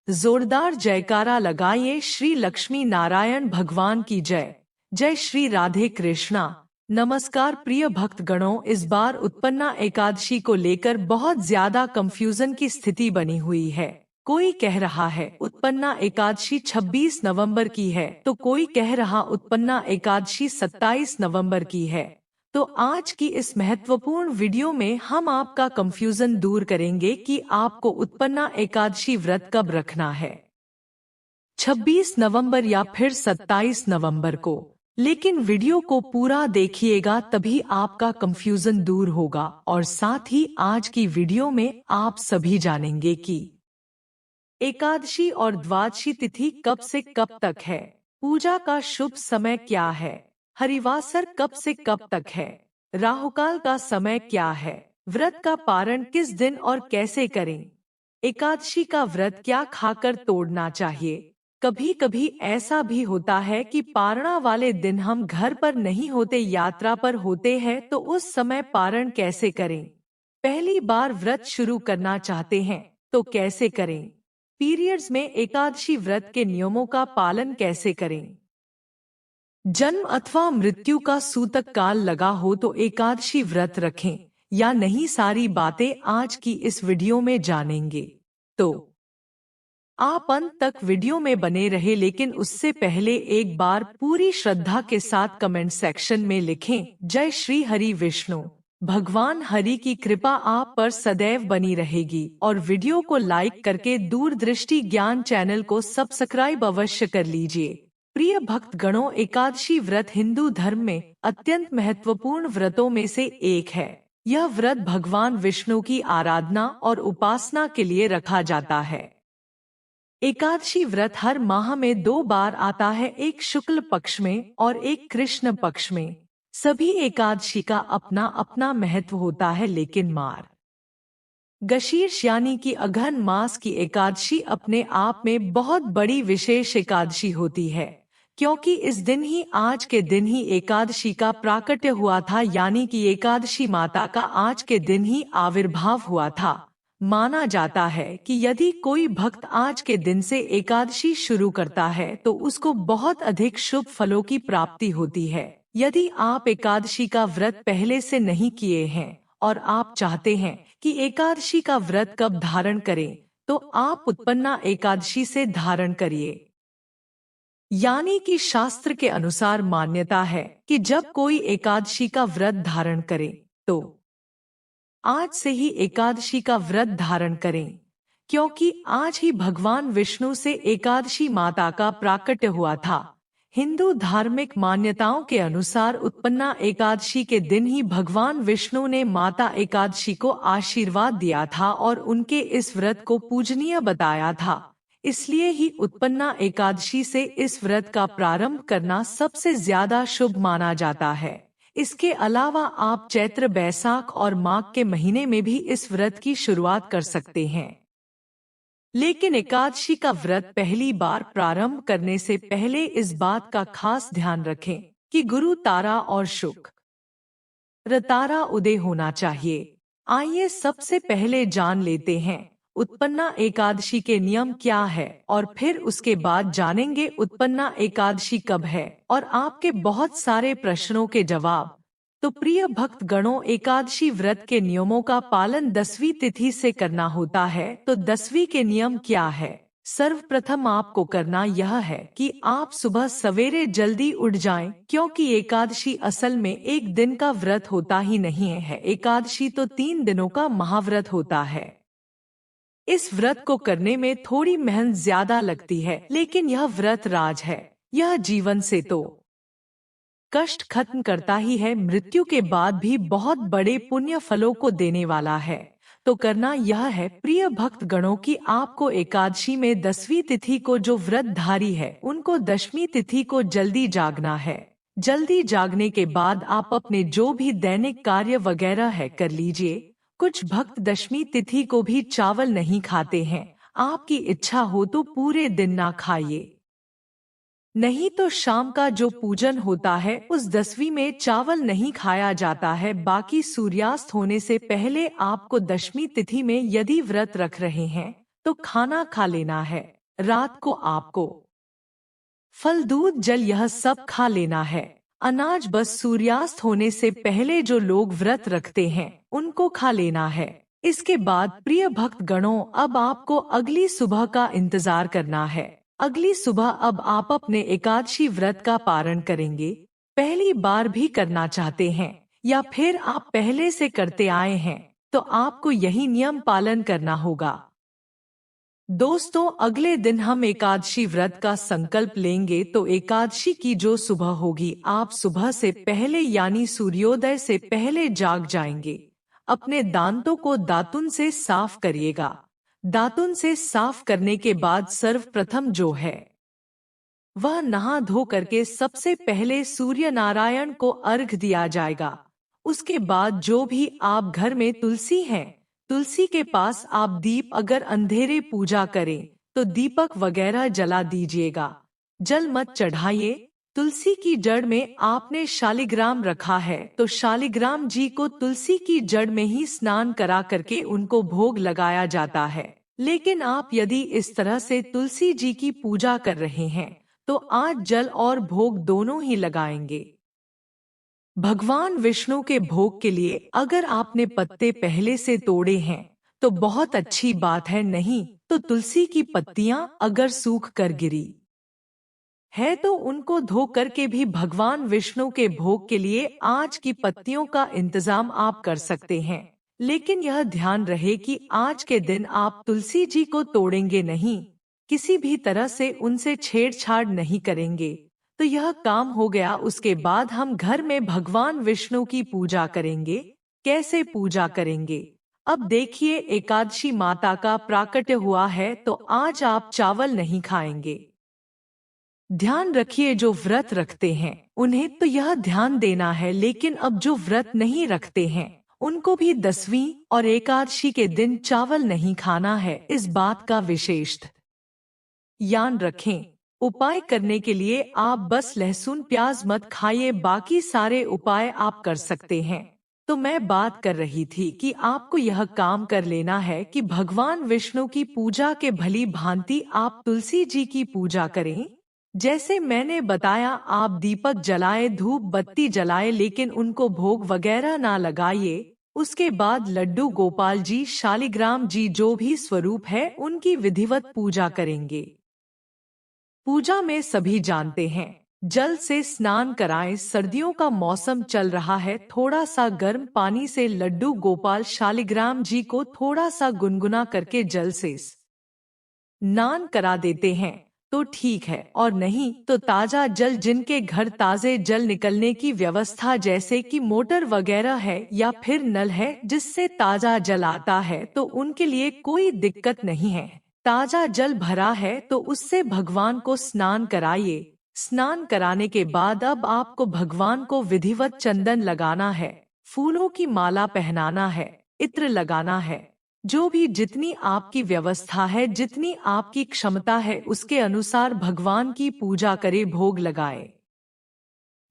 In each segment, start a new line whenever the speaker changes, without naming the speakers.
जोरदार जयकारा लगाइए श्री लक्ष्मी नारायण भगवान की जय। जय श्री राधे कृष्णा। नमस्कार प्रिय भक्तगणों, इस बार उत्पन्ना एकादशी को लेकर बहुत ज्यादा कंफ्यूजन की स्थिति बनी हुई है। कोई कह रहा है उत्पन्ना एकादशी 26 नवंबर की है, तो कोई कह रहा उत्पन्ना एकादशी 27 नवंबर की है। तो आज की इस महत्वपूर्ण वीडियो में हम आपका कंफ्यूजन दूर करेंगे कि आपको उत्पन्ना एकादशी व्रत कब रखना है, 26 नवंबर या फिर 27 नवंबर को। लेकिन वीडियो को पूरा देखिएगा, तभी आपका कंफ्यूजन दूर होगा। और साथ ही आज की वीडियो में आप सभी जानेंगे कि एकादशी और द्वादशी तिथि कब से कब तक है, पूजा का शुभ समय क्या है, हरिवासर कब से कब तक है, राहुकाल का समय क्या है, व्रत का पारण किस दिन और कैसे करें, एकादशी का व्रत क्या खाकर तोड़ना चाहिए। कभी कभी ऐसा भी होता है कि पारणा वाले दिन हम घर पर नहीं होते, यात्रा पर होते हैं, तो उस समय पारण कैसे करें। पहली बार व्रत शुरू करना चाहते हैं तो कैसे करें। पीरियड्स में एकादशी व्रत के नियमों का पालन कैसे करें। जन्म अथवा मृत्यु का सूतक काल लगा हो तो एकादशी व्रत रखें या नहीं, सारी बातें आज की इस वीडियो में जानेंगे। तो आप अंत तक वीडियो में बने रहे, लेकिन उससे पहले एक बार पूरी श्रद्धा के साथ कमेंट सेक्शन में लिखें जय श्री हरि विष्णु। भगवान हरि की कृपा आप पर सदैव बनी रहेगी। और वीडियो को लाइक करके दूरदृष्टि ज्ञान चैनल को सब्सक्राइब अवश्य कर लीजिए। प्रिय भक्त गणों, एकादशी व्रत हिंदू धर्म में अत्यंत महत्वपूर्ण व्रतों में से एक है। यह व्रत भगवान विष्णु की आराधना और उपासना के लिए रखा जाता है। एकादशी व्रत हर माह में 2 बार आता है, एक शुक्ल पक्ष में और एक कृष्ण पक्ष में। सभी एकादशी का अपना अपना महत्व होता है, लेकिन मार्ग गशीर्ष यानी कि अघन मास की एकादशी अपने आप में बहुत बड़ी विशेष एकादशी होती है, क्योंकि इस दिन ही, आज के दिन ही एकादशी का प्राकट्य हुआ था, यानी कि एकादशी माता का आज के दिन ही आविर्भाव हुआ था। माना जाता है कि यदि कोई भक्त आज के दिन से एकादशी शुरू करता है तो उसको बहुत अधिक शुभ फलों की प्राप्ति होती है। यदि आप एकादशी का व्रत पहले से नहीं किए हैं और आप चाहते हैं कि एकादशी का व्रत कब धारण करें, तो आप उत्पन्ना एकादशी से धारण करिए। यानी कि शास्त्र के अनुसार मान्यता है कि जब कोई एकादशी का व्रत धारण करे तो आज से ही एकादशी का व्रत धारण करें, क्योंकि आज ही भगवान विष्णु से एकादशी माता का प्राकट्य हुआ था। हिंदू धार्मिक मान्यताओं के अनुसार उत्पन्ना एकादशी के दिन ही भगवान विष्णु ने माता एकादशी को आशीर्वाद दिया था और उनके इस व्रत को पूजनीय बताया था। इसलिए ही उत्पन्ना एकादशी से इस व्रत का प्रारंभ करना सबसे ज्यादा शुभ माना जाता है। इसके अलावा आप चैत्र, बैसाख और माघ के महीने में भी इस व्रत की शुरुआत कर सकते हैं। लेकिन एकादशी का व्रत पहली बार प्रारंभ करने से पहले इस बात का खास ध्यान रखें कि गुरु तारा और शुक्र तारा उदय होना चाहिए। आइए सबसे पहले जान लेते हैं उत्पन्ना एकादशी के नियम क्या है, और फिर उसके बाद जानेंगे उत्पन्ना एकादशी कब है और आपके बहुत सारे प्रश्नों के जवाब। तो प्रिय भक्त गणों, एकादशी व्रत के नियमों का पालन 10वीं तिथि से करना होता है। तो 10वीं के नियम क्या है? सर्वप्रथम आपको करना यह है कि आप सुबह सवेरे जल्दी उठ जाएं, क्योंकि एकादशी असल में एक दिन का व्रत होता ही नहीं है। एकादशी तो 3 दिनों का महाव्रत होता है। इस व्रत को करने में थोड़ी मेहनत ज्यादा लगती है, लेकिन यह व्रत राज है। यह जीवन से तो कष्ट खत्म करता ही है, मृत्यु के बाद भी बहुत बड़े पुण्य फलों को देने वाला है। तो करना यह है प्रिय भक्त गणों की आपको एकादशी में 10वीं तिथि को जो व्रतधारी है उनको 10वीं तिथि को जल्दी जागना है। जल्दी जागने के बाद आप अपने जो भी दैनिक कार्य वगैरह है कर लीजिए। कुछ भक्त 10वीं तिथि को भी चावल नहीं खाते हैं। आपकी इच्छा हो तो पूरे दिन ना खाइए, नहीं तो शाम का जो पूजन होता है उस 10वीं में चावल नहीं खाया जाता है। बाकी सूर्यास्त होने से पहले आपको 10वीं तिथि में यदि व्रत रख रहे हैं तो खाना खा लेना है। रात को आपको फल, दूध, जल यह सब खा लेना है। अनाज बस सूर्यास्त होने से पहले जो लोग व्रत रखते हैं उनको खा लेना है। इसके बाद प्रिय भक्त गणों, अब आपको अगली सुबह का इंतजार करना है। अगली सुबह अब आप अपने एकादशी व्रत का पारण करेंगे। पहली बार भी करना चाहते हैं या फिर आप पहले से करते आए हैं तो आपको यही नियम पालन करना होगा। दोस्तों, अगले दिन हम एकादशी व्रत का संकल्प लेंगे तो एकादशी की जो सुबह होगी आप सुबह से पहले यानी सूर्योदय से पहले जाग जाएंगे। अपने दांतों को दातुन से साफ करिएगा। दातुन से साफ करने के बाद सर्वप्रथम जो है वह नहा धो करके सबसे पहले सूर्य नारायण को अर्घ दिया जाएगा। उसके बाद जो भी आप घर में तुलसी है, तुलसी के पास आप दीप, अगर अंधेरे पूजा करें तो दीपक वगैरह जला दीजिएगा। जल मत चढ़ाइए। तुलसी की जड़ में आपने शालिग्राम रखा है तो शालिग्राम जी को तुलसी की जड़ में ही स्नान करा करके उनको भोग लगाया जाता है। लेकिन आप यदि इस तरह से तुलसी जी की पूजा कर रहे हैं तो आज जल और भोग दोनों ही लगाएंगे। भगवान विष्णु के भोग के लिए अगर आपने पत्ते पहले से तोड़े हैं तो बहुत अच्छी बात है, नहीं तो तुलसी की पत्तियां अगर सूख कर गिरी है तो उनको धो करके भी भगवान विष्णु के भोग के लिए आज की पत्तियों का इंतजाम आप कर सकते हैं। लेकिन यह ध्यान रहे कि आज के दिन आप तुलसी जी को तोड़ेंगे नहीं, किसी भी तरह से उनसे छेड़छाड़ नहीं करेंगे तो यह काम हो गया। उसके बाद हम घर में भगवान विष्णु की पूजा करेंगे। कैसे पूजा करेंगे? अब देखिए, एकादशी माता का प्राकट्य हुआ है तो आज आप चावल नहीं खाएंगे। ध्यान रखिए, जो व्रत रखते हैं उन्हें तो यह ध्यान देना है, लेकिन अब जो व्रत नहीं रखते हैं उनको भी 10वीं और एकादशी के दिन चावल नहीं खाना है। इस बात का विशेष ध्यान रखें। उपाय करने के लिए आप बस लहसुन प्याज मत खाइए, बाकी सारे उपाय आप कर सकते हैं। तो मैं बात कर रही थी कि आपको यह काम कर लेना है कि भगवान विष्णु की पूजा के भली भांति आप तुलसी जी की पूजा करें। जैसे मैंने बताया, आप दीपक जलाए, धूप बत्ती जलाए, लेकिन उनको भोग वगैरह ना लगाइए। उसके बाद लड्डू गोपाल जी, शालिग्राम जी, जो भी स्वरूप है उनकी विधिवत पूजा करेंगे। पूजा में सभी जानते हैं जल से स्नान कराएं। सर्दियों का मौसम चल रहा है, थोड़ा सा गर्म पानी से लड्डू गोपाल शालिग्राम जी को थोड़ा सा गुनगुना करके जल से स्नान करा देते हैं तो ठीक है, और नहीं तो ताजा जल, जिनके घर ताजे जल निकलने की व्यवस्था जैसे कि मोटर वगैरह है या फिर नल है जिससे ताजा जल आता है, तो उनके लिए कोई दिक्कत नहीं है। ताजा जल भरा है तो उससे भगवान को स्नान कराइए। स्नान कराने के बाद अब आपको भगवान को विधिवत चंदन लगाना है, फूलों की माला पहनाना है, इत्र लगाना है। जो भी जितनी आपकी व्यवस्था है, जितनी आपकी क्षमता है, उसके अनुसार भगवान की पूजा करे, भोग लगाए।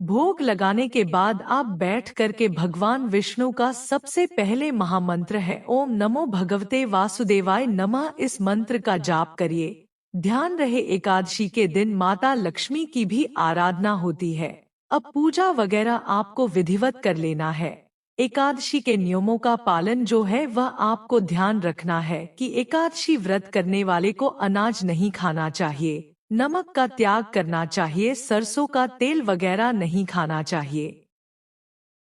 भोग लगाने के बाद आप बैठ करके भगवान विष्णु का सबसे पहले महामंत्र है ओम नमो भगवते वासुदेवाय नमः, इस मंत्र का जाप करिए। ध्यान रहे, एकादशी के दिन माता लक्ष्मी की भी आराधना होती है। अब पूजा वगैरह आपको विधिवत कर लेना है। एकादशी के नियमों का पालन जो है वह आपको ध्यान रखना है कि एकादशी व्रत करने वाले को अनाज नहीं खाना चाहिए, नमक का त्याग करना चाहिए, सरसों का तेल वगैरह नहीं खाना चाहिए।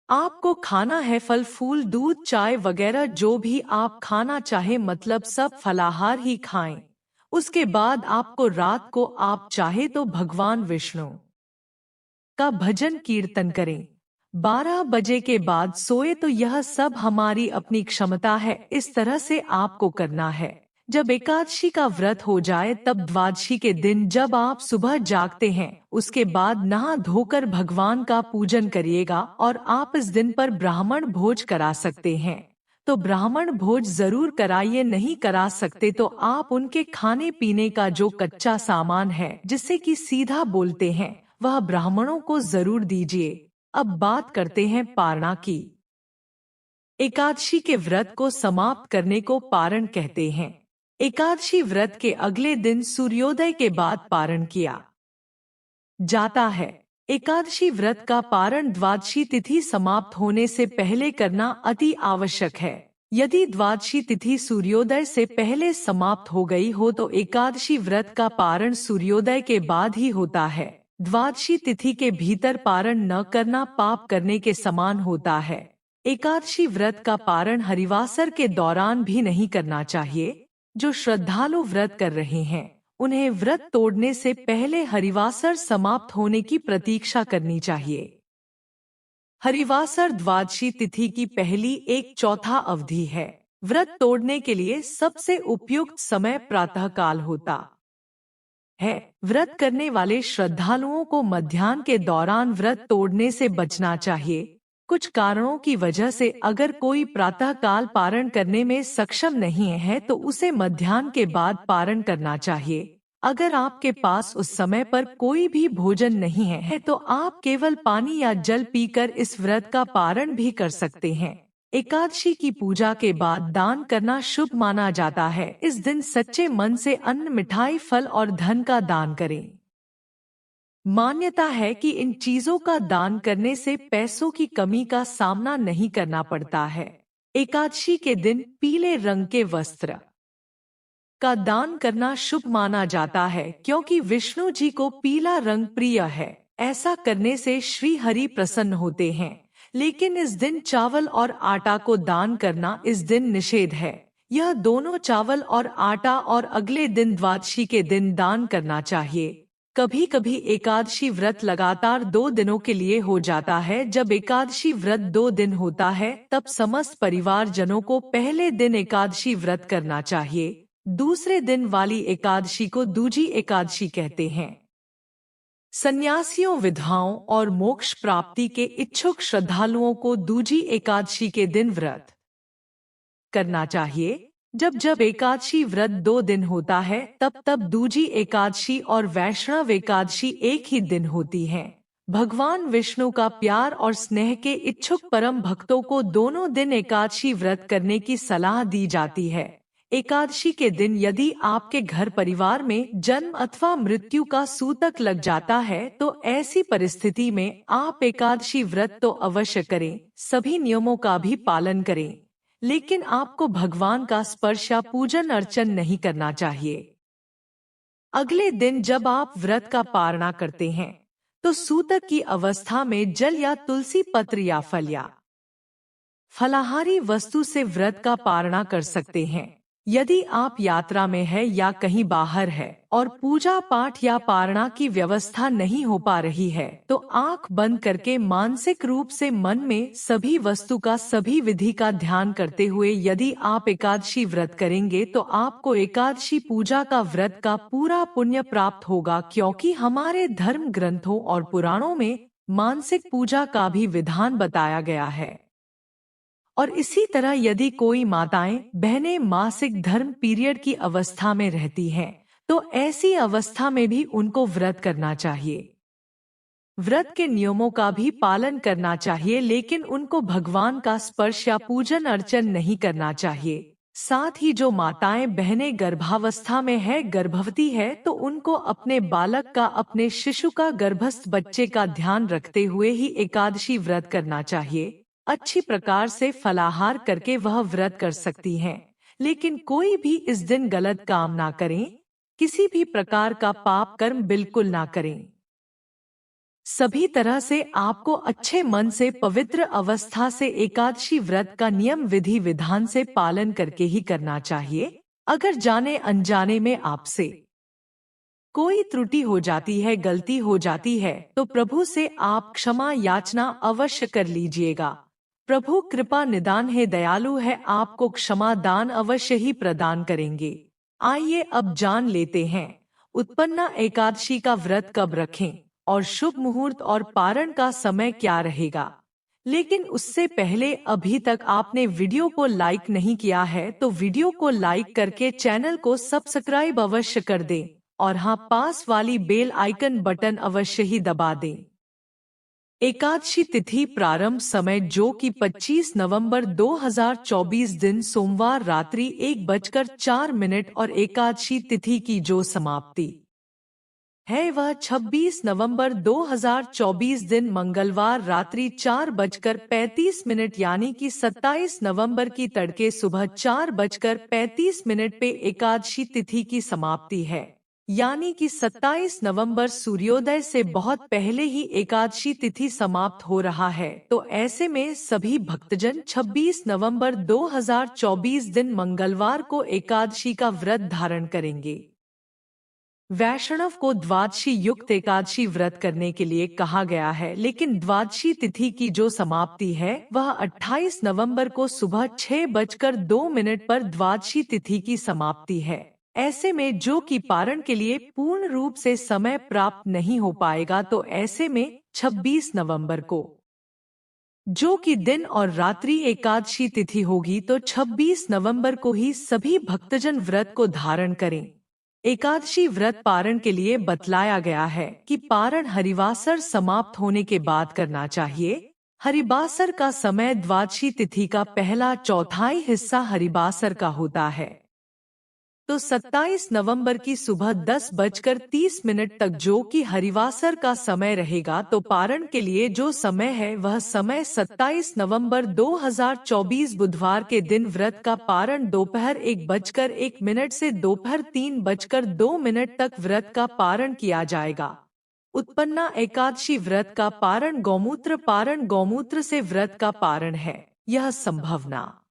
आपको खाना है फल फूल, दूध, चाय वगैरह जो भी आप खाना चाहे, मतलब सब फलाहार ही खाएं। उसके बाद आपको रात को आप चाहे तो भगवान विष्णु का भजन कीर्तन करें। 12 बजे के बाद सोए तो यह सब हमारी अपनी क्षमता है, इस तरह से आपको करना है। जब एकादशी का व्रत हो जाए तब द्वादशी के दिन जब आप सुबह जागते हैं उसके बाद नहा धोकर भगवान का पूजन करिएगा, और आप इस दिन पर ब्राह्मण भोज करा सकते हैं तो ब्राह्मण भोज जरूर कराइए। नहीं करा सकते तो आप उनके खाने पीने का जो कच्चा सामान है, जिससे कि सीधा बोलते हैं, वह ब्राह्मणों को जरूर दीजिए। अब बात करते हैं पारणा की। एकादशी के व्रत को समाप्त करने को पारण कहते हैं। एकादशी व्रत के अगले दिन सूर्योदय के बाद पारण किया जाता है। एकादशी व्रत का पारण द्वादशी तिथि समाप्त होने से पहले करना अति आवश्यक है। यदि द्वादशी तिथि सूर्योदय से पहले समाप्त हो गई हो तो एकादशी व्रत का पारण सूर्योदय के बाद ही होता है। द्वादशी तिथि के भीतर पारण न करना पाप करने के समान होता है। एकादशी व्रत का पारण हरिवासर के दौरान भी नहीं करना चाहिए। जो श्रद्धालु व्रत कर रहे हैं उन्हें व्रत तोड़ने से पहले हरिवासर समाप्त होने की प्रतीक्षा करनी चाहिए। हरिवासर द्वादशी तिथि की पहली एक चौथा अवधि है। व्रत तोड़ने के लिए सबसे उपयुक्त समय प्रातःकाल होता है। व्रत करने वाले श्रद्धालुओं को मध्याह्न के दौरान व्रत तोड़ने से बचना चाहिए। कुछ कारणों की वजह से अगर कोई प्रातःकाल पारण करने में सक्षम नहीं है तो उसे मध्याह्न के बाद पारण करना चाहिए। अगर आपके पास उस समय पर कोई भी भोजन नहीं है तो आप केवल पानी या जल पीकर इस व्रत का पारण भी कर सकते हैं। एकादशी की पूजा के बाद दान करना शुभ माना जाता है। इस दिन सच्चे मन से अन्न, मिठाई, फल और धन का दान करें। मान्यता है कि इन चीजों का दान करने से पैसों की कमी का सामना नहीं करना पड़ता है। एकादशी के दिन पीले रंग के वस्त्र का दान करना शुभ माना जाता है क्योंकि विष्णु जी को पीला रंग प्रिय है। ऐसा करने से श्री हरि प्रसन्न होते हैं। लेकिन इस दिन चावल और आटा को दान करना इस दिन निषेध है। यह दोनों चावल और आटा और अगले दिन द्वादशी के दिन दान करना चाहिए। कभी कभी एकादशी व्रत लगातार 2 दिनों के लिए हो जाता है। जब एकादशी व्रत 2 दिन होता है तब समस्त परिवार जनों को पहले दिन एकादशी व्रत करना चाहिए। दूसरे दिन वाली एकादशी को दूजी एकादशी कहते हैं। सन्यासियों, विधवाओं और मोक्ष प्राप्ति के इच्छुक श्रद्धालुओं को दूजी एकादशी के दिन व्रत करना चाहिए। जब जब एकादशी व्रत 2 दिन होता है तब दूजी एकादशी और वैष्णव एकादशी एक ही दिन होती है। भगवान विष्णु का प्यार और स्नेह के इच्छुक परम भक्तों को दोनों दिन एकादशी व्रत करने की सलाह दी जाती है। एकादशी के दिन यदि आपके घर परिवार में जन्म अथवा मृत्यु का सूतक लग जाता है तो ऐसी परिस्थिति में आप एकादशी व्रत तो अवश्य करें। सभी नियमों का भी पालन करें, लेकिन आपको भगवान का स्पर्श या पूजन अर्चन नहीं करना चाहिए। अगले दिन जब आप व्रत का पारणा करते हैं तो सूतक की अवस्था में जल या तुलसी पत्र या फल या फलाहारी वस्तु से व्रत का पारणा कर सकते हैं। यदि आप यात्रा में है या कहीं बाहर है और पूजा पाठ या पारणा की व्यवस्था नहीं हो पा रही है तो आंख बंद करके मानसिक रूप से मन में सभी वस्तु का, सभी विधि का ध्यान करते हुए यदि आप एकादशी व्रत करेंगे तो आपको एकादशी पूजा का व्रत का पूरा पुण्य प्राप्त होगा, क्योंकि हमारे धर्म ग्रंथों और पुराणों में मानसिक पूजा का भी विधान बताया गया है। और इसी तरह यदि कोई माताएं बहनें मासिक धर्म पीरियड की अवस्था में रहती हैं तो ऐसी अवस्था में भी उनको व्रत करना चाहिए। व्रत के नियमों का भी पालन करना चाहिए, लेकिन उनको भगवान का स्पर्श या पूजन अर्चन नहीं करना चाहिए। साथ ही जो माताएं बहनें गर्भावस्था में है, गर्भवती है, तो उनको अपने बालक का, अपने शिशु का, गर्भस्थ बच्चे का ध्यान रखते हुए ही एकादशी व्रत करना चाहिए। अच्छी प्रकार से फलाहार करके वह व्रत कर सकती हैं, लेकिन कोई भी इस दिन गलत काम ना करें। किसी भी प्रकार का पाप कर्म बिल्कुल ना करें। सभी तरह से आपको अच्छे मन से, पवित्र अवस्था से एकादशी व्रत का नियम विधि विधान से पालन करके ही करना चाहिए। अगर जाने अनजाने में आपसे कोई त्रुटि हो जाती है, गलती हो जाती है, तो प्रभु से आप क्षमा याचना अवश्य कर लीजिएगा। प्रभु कृपा निदान है, दयालु है, आपको क्षमा दान अवश्य ही प्रदान करेंगे। आइए अब जान लेते हैं उत्पन्ना एकादशी का व्रत कब रखें और शुभ मुहूर्त और पारण का समय क्या रहेगा। लेकिन उससे पहले अभी तक आपने वीडियो को लाइक नहीं किया है तो वीडियो को लाइक करके चैनल को सब्सक्राइब अवश्य कर दें और हाँ, पास वाली बेल आइकन बटन अवश्य ही दबा दें। एकादशी तिथि प्रारंभ समय जो कि 25 नवंबर 2024 दिन सोमवार रात्रि 1:04 और एकादशी तिथि की जो समाप्ति है वह 26 नवंबर 2024 दिन मंगलवार रात्रि 4:35 यानी कि 27 नवंबर की तड़के सुबह 4:35 पे एकादशी तिथि की समाप्ति है। यानी कि 27 नवंबर सूर्योदय से बहुत पहले ही एकादशी तिथि समाप्त हो रहा है, तो ऐसे में सभी भक्तजन 26 नवंबर 2024 दिन मंगलवार को एकादशी का व्रत धारण करेंगे। वैष्णव को द्वादशी युक्त एकादशी व्रत करने के लिए कहा गया है, लेकिन द्वादशी तिथि की जो समाप्ति है वह 28 नवंबर को सुबह 6:02 पर द्वादशी तिथि की समाप्ति है। ऐसे में जो कि पारण के लिए पूर्ण रूप से समय प्राप्त नहीं हो पाएगा, तो ऐसे में 26 नवंबर को जो कि दिन और रात्रि एकादशी तिथि होगी, तो 26 नवंबर को ही सभी भक्तजन व्रत को धारण करें। एकादशी व्रत पारण के लिए बतलाया गया है कि पारण हरिवासर समाप्त होने के बाद करना चाहिए। हरिवासर का समय द्वादशी तिथि का पहला चौथाई हिस्सा हरिवासर का होता है। तो 27 नवंबर की सुबह 10:30 तक जो कि हरिवासर का समय रहेगा, तो पारण के लिए जो समय है वह समय 27 नवंबर 2024 बुधवार के दिन व्रत का पारण दोपहर 1:01 से दोपहर 3:02 तक व्रत का पारण किया जाएगा। उत्पन्ना एकादशी व्रत का पारण गौमूत्र से व्रत का पारण है। यह संभावना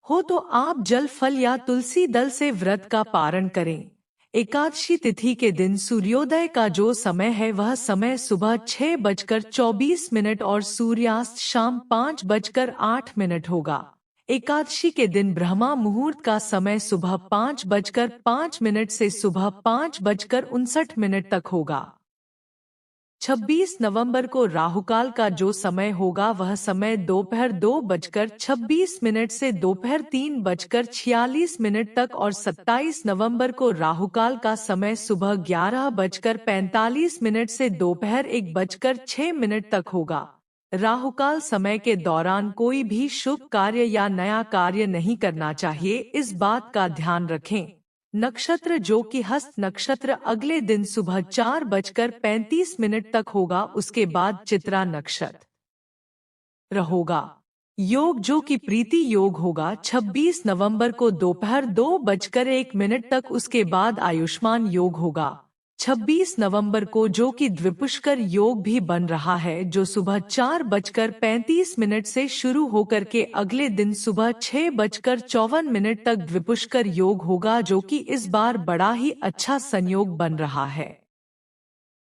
हो तो आप जल फल या तुलसी दल से व्रत का पारण करें। एकादशी तिथि के दिन सूर्योदय का जो समय है वह समय सुबह 6:24 और सूर्यास्त शाम 5:08 होगा। एकादशी के दिन ब्रह्मा मुहूर्त का समय सुबह 5:05 से सुबह 5:59 तक होगा। 26 नवंबर को राहुकाल का जो समय होगा वह समय दोपहर 2:26 से दोपहर 3:46 तक और 27 नवंबर को राहुकाल का समय सुबह 11:45 से दोपहर 1:06 तक होगा। राहुकाल समय के दौरान कोई भी शुभ कार्य या नया कार्य नहीं करना चाहिए, इस बात का ध्यान रखें। नक्षत्र जो कि हस्त नक्षत्र अगले दिन सुबह 4:35 तक होगा, उसके बाद चित्रा नक्षत्र होगा। योग जो कि प्रीति योग होगा 26 नवंबर को दोपहर 2:01 तक, उसके बाद आयुष्मान योग होगा 26 नवंबर को, जो कि द्विपुष्कर योग भी बन रहा है, जो सुबह 4:35 से शुरू होकर के अगले दिन सुबह 6:54 तक द्विपुष्कर योग होगा, जो कि इस बार बड़ा ही अच्छा संयोग बन रहा है।